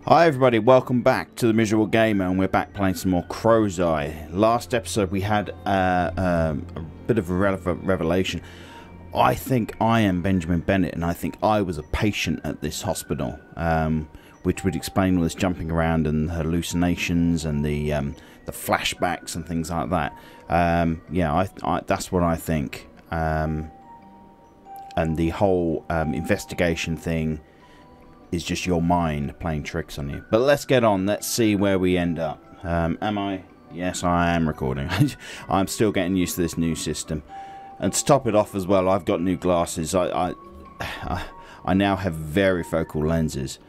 Hi everybody, welcome back to the Miserable Gamer, and we're back playing some more Crow's Eye. Last episode we had a bit of a revelation. I think I am Benjamin Bennett, and I think I was a patient at this hospital, which would explain all this jumping around and hallucinations and the flashbacks and things like that. Yeah, that's what I think. And the whole investigation thing is just your mind playing tricks on you. But let's get on. Let's see where we end up. Am I? Yes, I am recording. I'm still getting used to this new system. And to top it off as well, I've got new glasses. I now have varifocal lenses,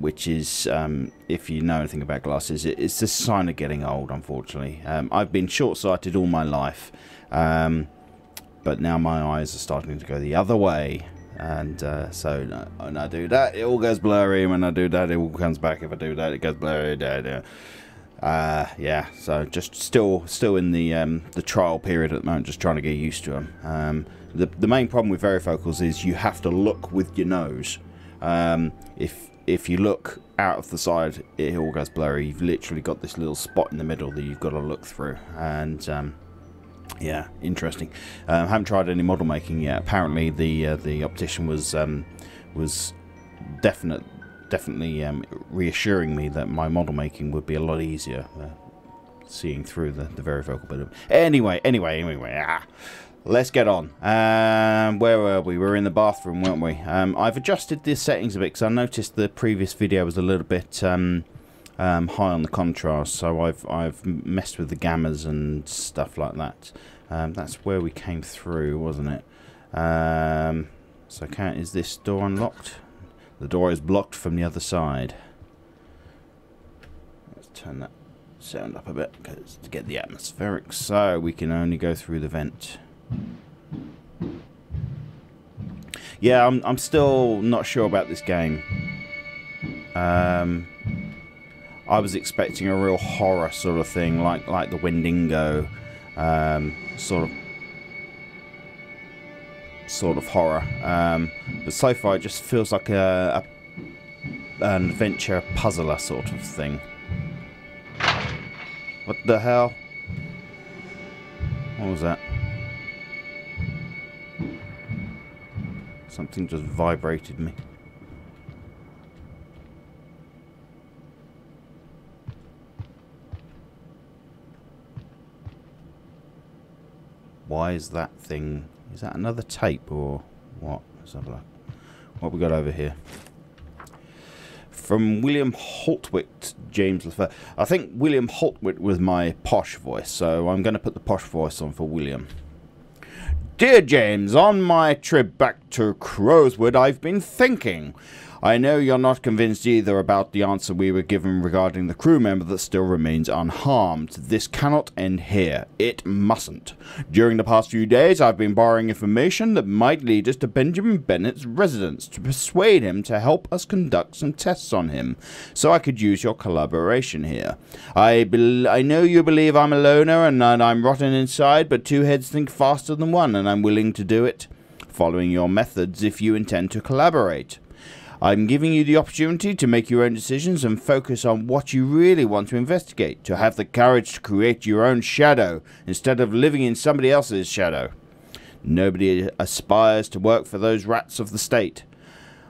which is, if you know anything about glasses, it's a sign of getting old, unfortunately. I've been short-sighted all my life, but now my eyes are starting to go the other way. And so when I do that, it all goes blurry, and when I do that, it all comes back. If I do that, it goes blurry. Yeah, so just still in the trial period at the moment, just trying to get used to them. The main problem with varifocals is you have to look with your nose. If you look out of the side, it all goes blurry. You've literally got this little spot in the middle that you've got to look through, and yeah, interesting. Haven't tried any model making yet. Apparently, the optician was definitely reassuring me that my model making would be a lot easier, seeing through the varifocal bit of it. Anyway. Let's get on. Where were we? We were in the bathroom, weren't we? I've adjusted the settings a bit because I noticed the previous video was a little bit high on the contrast, so I've messed with the gammas and stuff like that. That's where we came through, wasn't it? So is this door unlocked? The door is blocked from the other side. Let's turn that sound up a bit to get the atmospheric, so we can only go through the vent. Yeah, I'm still not sure about this game. I was expecting a real horror sort of thing, like the Wendigo, sort of horror. But so far, it just feels like an adventure puzzler sort of thing. What the hell? What was that? Something just vibrated me. Why is that thing? Is that another tape or what? Let's have a look. What we got over here? From William Holtwit, James Leffer. I think William Holtwit was my posh voice, so I'm going to put the posh voice on for William. Dear James, on my trip back to Crowswood, I've been thinking. I know you're not convinced either about the answer we were given regarding the crew member that still remains unharmed. This cannot end here. It mustn't. During the past few days, I've been borrowing information that might lead us to Benjamin Bennett's residence to persuade him to help us conduct some tests on him, so I could use your collaboration here. I know you believe I'm a loner and that I'm rotten inside, but two heads think faster than one, and I'm willing to do it, following your methods if you intend to collaborate. I'm giving you the opportunity to make your own decisions and focus on what you really want to investigate, to have the courage to create your own shadow instead of living in somebody else's shadow. Nobody aspires to work for those rats of the state.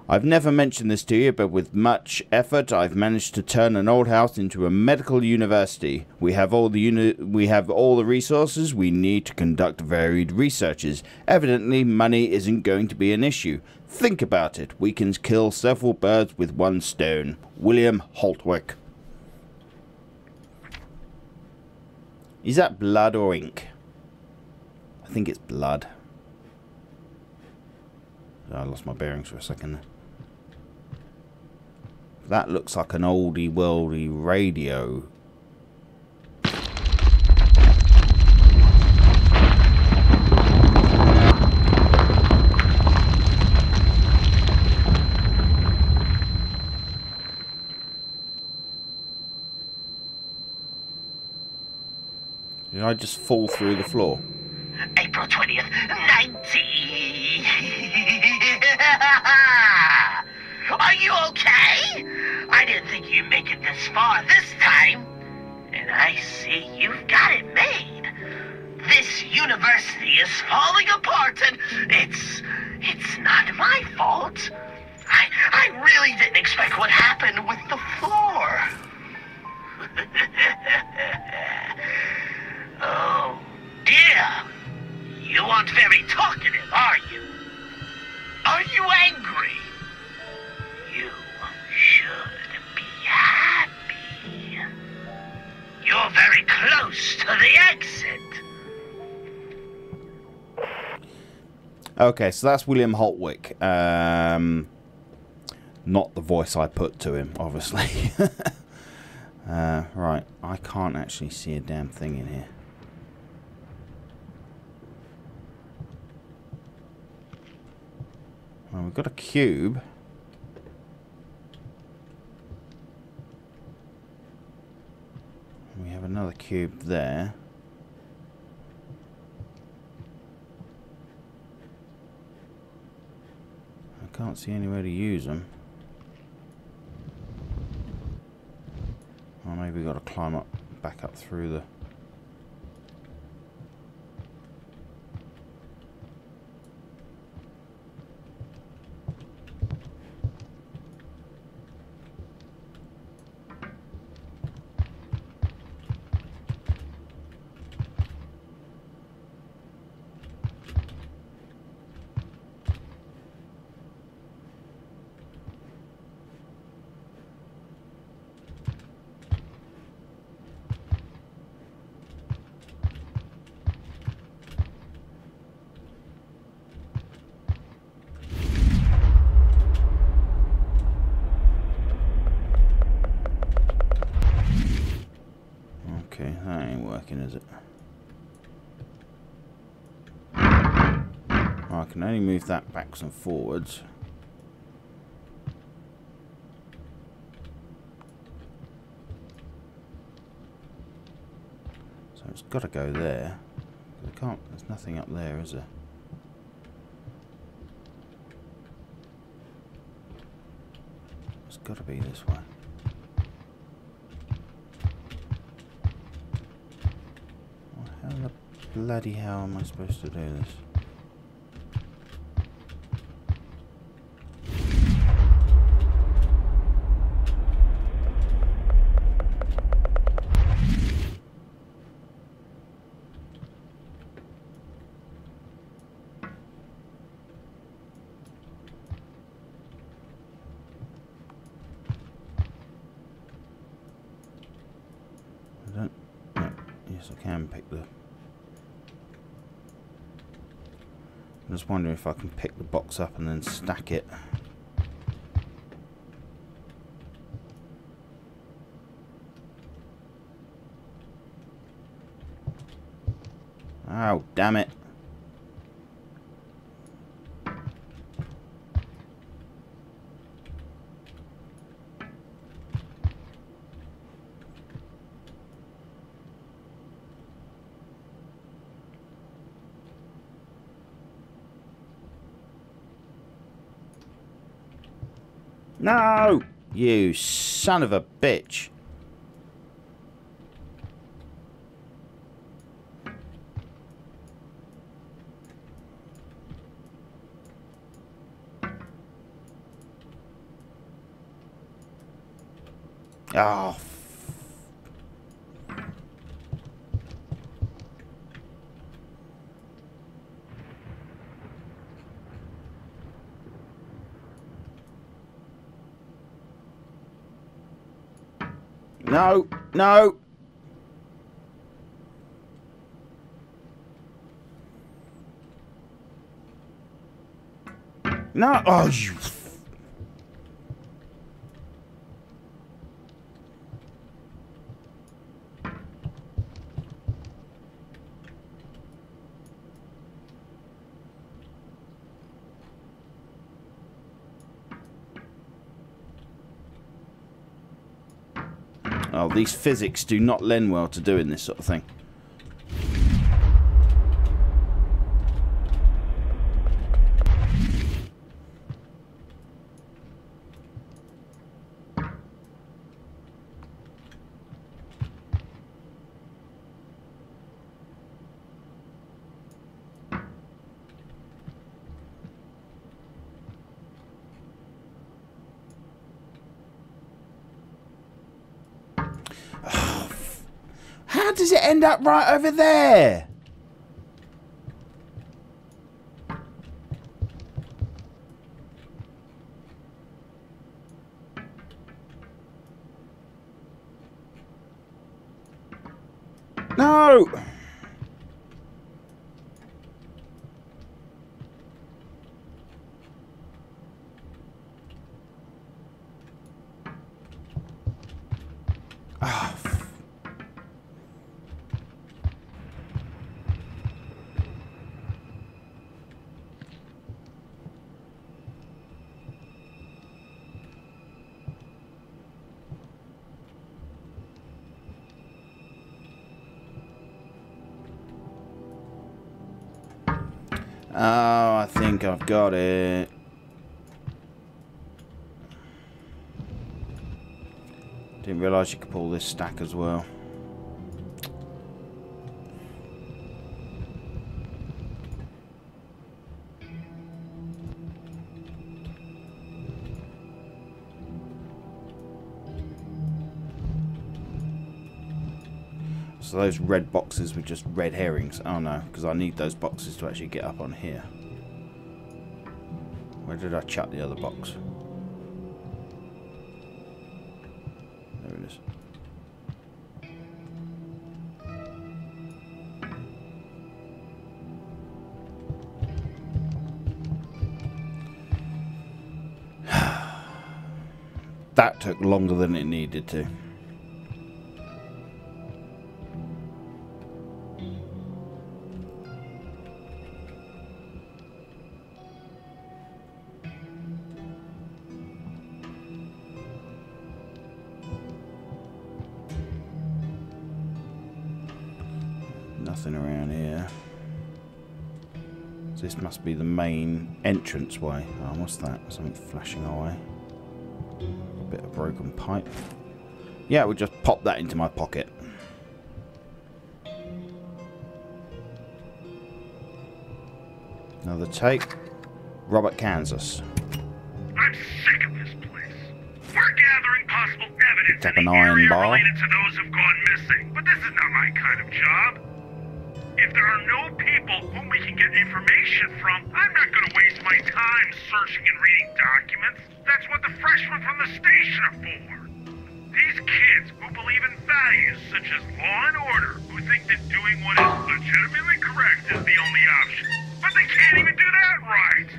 I've never mentioned this to you, but with much effort I've managed to turn an old house into a medical university. We have all the resources we need to conduct varied researches. Evidently, money isn't going to be an issue. Think about it. We can kill several birds with one stone. William Holtwick. Is that blood or ink? I think it's blood. I lost my bearings for a second there. That looks like an oldie worldy radio. Did I just fall through the floor? April 20th, 90! Are you okay? I I didn't think you'd make it this far this time. And I see you've got it made. This university is falling apart, and it's not my fault. I really didn't expect what happened with the floor. Oh, dear. You aren't very talkative, are you? Are you angry? You should be happy. You're very close to the exit. Okay, so that's William Holtwick. Not the voice I put to him, obviously. Right, I can't actually see a damn thing in here. Well, we've got a cube. We have another cube there. I can't see anywhere to use them. Or maybe we've got to climb up, back up through the... Okay, that ain't working, is it? Oh, I can only move that backwards and forwards. So it's got to go there. I can't. There's nothing up there, is there? It's got to be this way. How the bloody hell am I supposed to do this? I don't... No, yes, I can pick the... I'm just wondering if I can pick the box up and then stack it. Oh, damn it. No! You son of a bitch. Oh. No, no. No. Oh, you. Oh, these physics do not lend well to doing this sort of thing. does it end up right over there? No! Oh. Oh, I think I've got it. Didn't realise you could pull this stack as well. So those red boxes were just red herrings. Oh no, because I need those boxes to actually get up on here. Where did I chuck the other box? There it is. That took longer than it needed to. Nothing around here. So this must be the main entrance way. Oh, what's that? Something flashing away. A bit of broken pipe. Yeah, we'll just pop that into my pocket. Another tape. Robert, Kansas. I'm sick of this place. We're gathering possible evidence Picked up in an the iron area bar. related to those who've gone missing, but this is not my kind of job. If there are no people whom we can get information from, I'm not going to waste my time searching and reading documents. That's what the freshmen from the station are for. These kids who believe in values such as law and order, who think that doing what is legitimately correct is the only option. But they can't even do that right.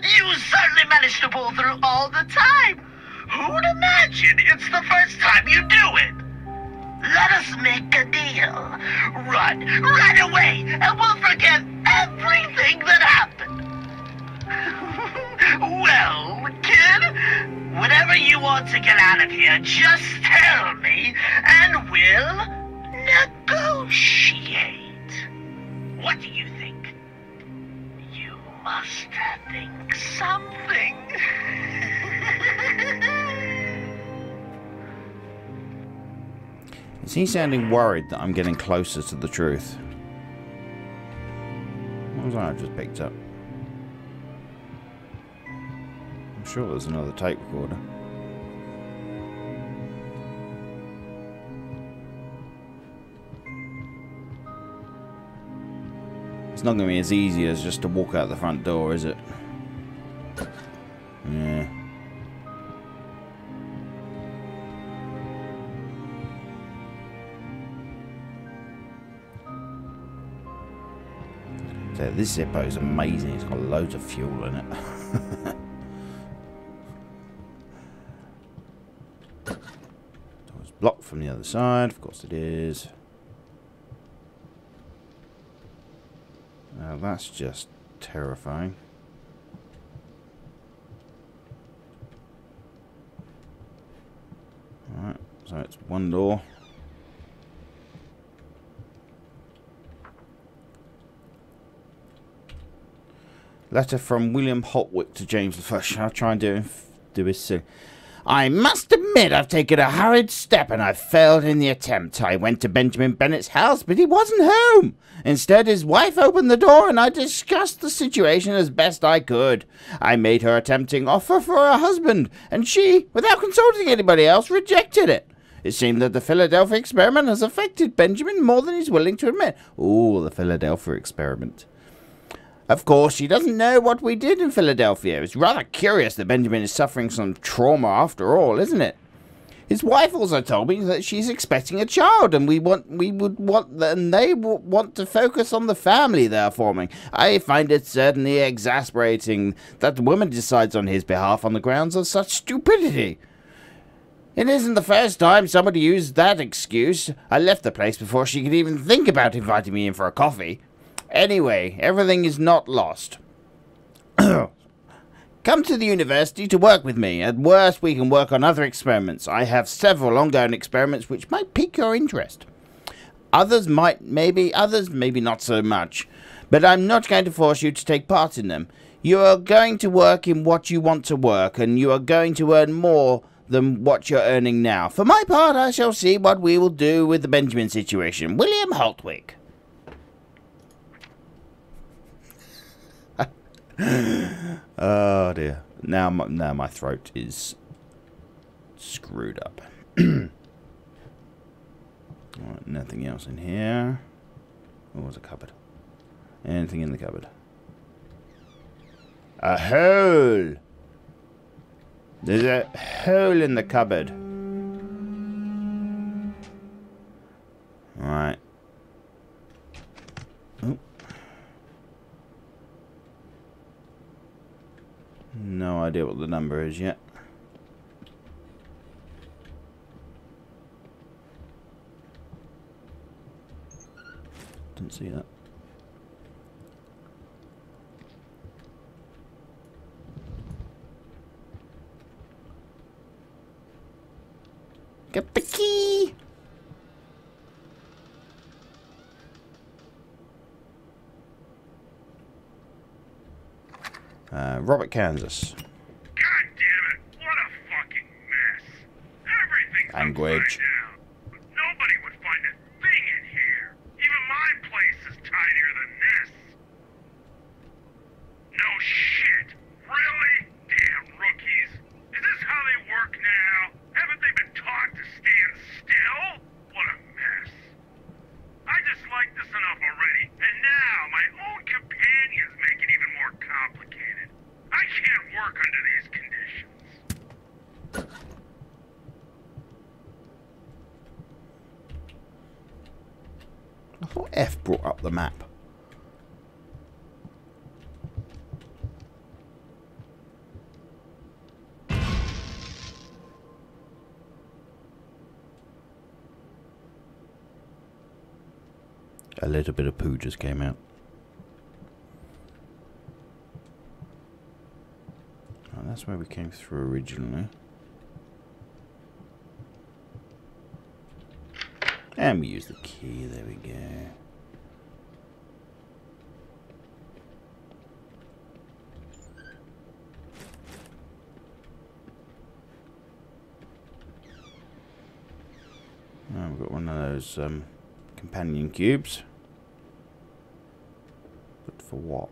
You certainly managed to pull through all the time. Who'd imagine it's the first time you do it? Let us make a deal. Run away, and we'll forget everything that happened. Well, kid, whenever you want to get out of here, just tell me, and we'll negotiate. What do you think? You must think something. Is he sounding worried that I'm getting closer to the truth? What was that I just picked up? I'm sure there's another tape recorder. It's not going to be as easy as just to walk out the front door, is it? Yeah. So this Zippo is amazing. It's got loads of fuel in it. Door's blocked from the other side. Of course it is. Now that's just terrifying. Alright, so it's one door. Letter from William Holtwick to James I. I'll try and do this soon. I must admit I've taken a hurried step and I've failed in the attempt. I went to Benjamin Bennett's house, but he wasn't home. Instead, his wife opened the door and I discussed the situation as best I could. I made her a tempting offer for her husband, and she, without consulting anybody else, rejected it. It seemed that the Philadelphia experiment has affected Benjamin more than he's willing to admit. Ooh, the Philadelphia experiment. Of course, she doesn't know what we did in Philadelphia. It's rather curious that Benjamin is suffering some trauma after all, isn't it? His wife also told me that she's expecting a child, and they want to focus on the family they're forming. I find it certainly exasperating that the woman decides on his behalf on the grounds of such stupidity. It isn't the first time somebody used that excuse. I left the place before she could even think about inviting me in for a coffee. Anyway, everything is not lost. Come to the university to work with me. At worst, we can work on other experiments. I have several ongoing experiments which might pique your interest. Others maybe not so much. But I'm not going to force you to take part in them. You are going to work in what you want to work, and you are going to earn more than what you're earning now. For my part, I shall see what we will do with the Benjamin situation. William Holtwick. Oh dear. Now my throat is screwed up. Right, nothing else in here. Oh, there's a cupboard. Anything in the cupboard? A hole! There's a hole in the cupboard. Right. Oh. No idea what the number is yet. Didn't see that. Get the key! Robert, Kansas. God damn it! What a fucking mess! Everything's Language. upside down. Nobody would find a thing in here. Even my place is tidier than this. No shit! Really? Damn rookies! Is this how they work now? Haven't they been taught to stand still? What a mess. I dislike this enough already, and now my own companions make it even more complicated. I can't work under these conditions. I thought F brought up the map. A little bit of poo just came out. Oh, that's where we came through originally. And we use the key, there we go. Oh, we've got one of those companion cubes. But for what?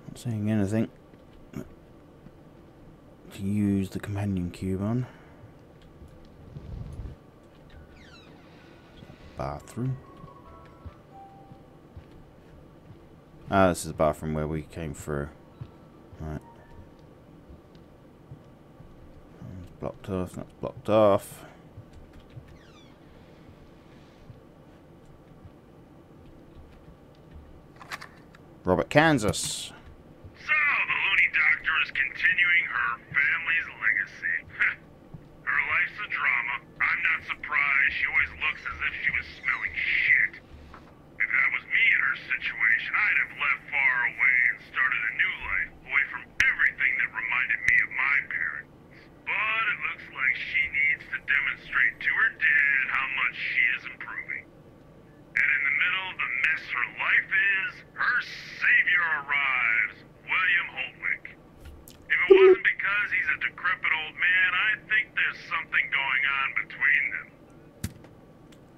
Not seeing anything to use the companion cube on. Bathroom. Ah, this is the bathroom where we came through. Right. That's blocked off, that's blocked off. Robert, Kansas. So, the loony doctor is continuing her family's legacy. Her life's a drama. I'm not surprised. She always looks as if she was smelling shit. If that was me in her situation, I'd have left far away and started a new life, away from everything that reminded me of my parents. But it looks like she needs to demonstrate to her dad how much she is improving. And in the middle of the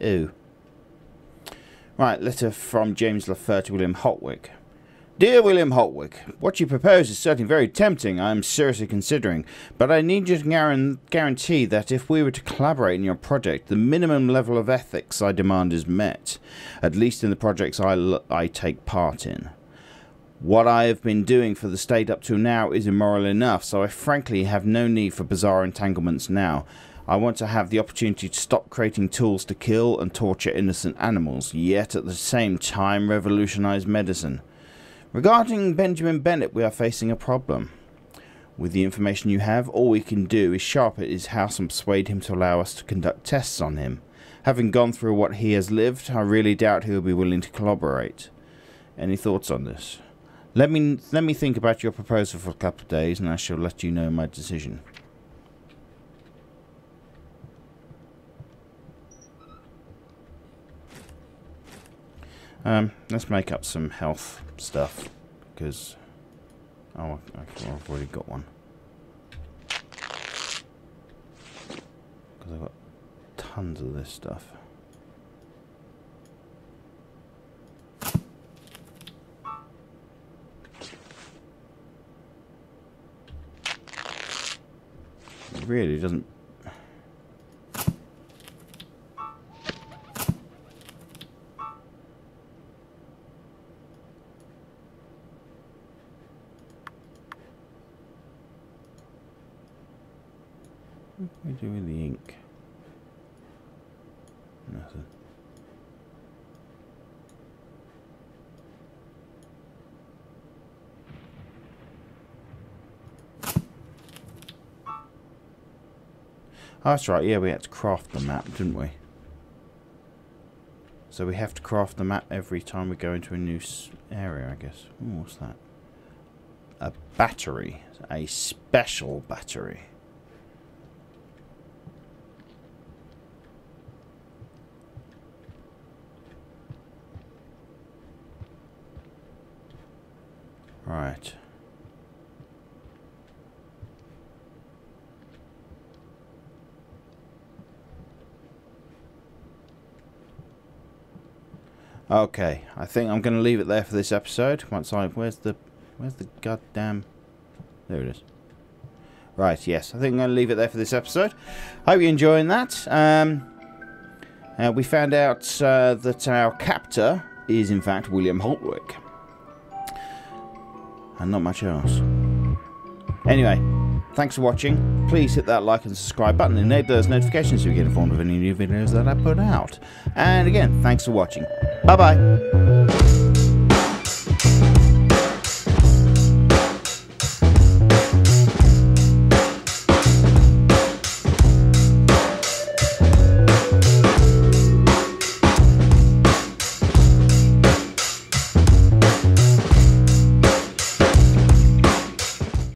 Ooh. Right, letter from James Laffer to William Holtwick. Dear William Holtwick, what you propose is certainly very tempting. I am seriously considering, but I need you to guarantee that if we were to collaborate in your project, the minimum level of ethics I demand is met, at least in the projects I take part in. What I have been doing for the state up to now is immoral enough, so I frankly have no need for bizarre entanglements now. I want to have the opportunity to stop creating tools to kill and torture innocent animals, yet at the same time revolutionize medicine. Regarding Benjamin Bennett, we are facing a problem. With the information you have, all we can do is sharp at his house and persuade him to allow us to conduct tests on him. Having gone through what he has lived, I really doubt he will be willing to collaborate. Any thoughts on this? Let me think about your proposal for a couple of days, and I shall let you know my decision. Let's make up some health stuff, because I've already got one. Because I've got tons of this stuff. It really doesn't. What do we do with the ink? Nothing. Oh, that's right, yeah, we had to craft the map, didn't we? So we have to craft the map every time we go into a new area, I guess. Ooh, what's that? A battery. A special battery. Right. Okay, I think I'm going to leave it there for this episode. Once I where's the goddamn, there it is. Right, yes, I think I'm going to leave it there for this episode. Hope you're enjoying that. We found out that our captor is in fact William Holtwick, and not much else. Anyway, thanks for watching. Please hit that like and subscribe button and enable those notifications so you get informed of any new videos that I put out. And again, thanks for watching. Bye bye.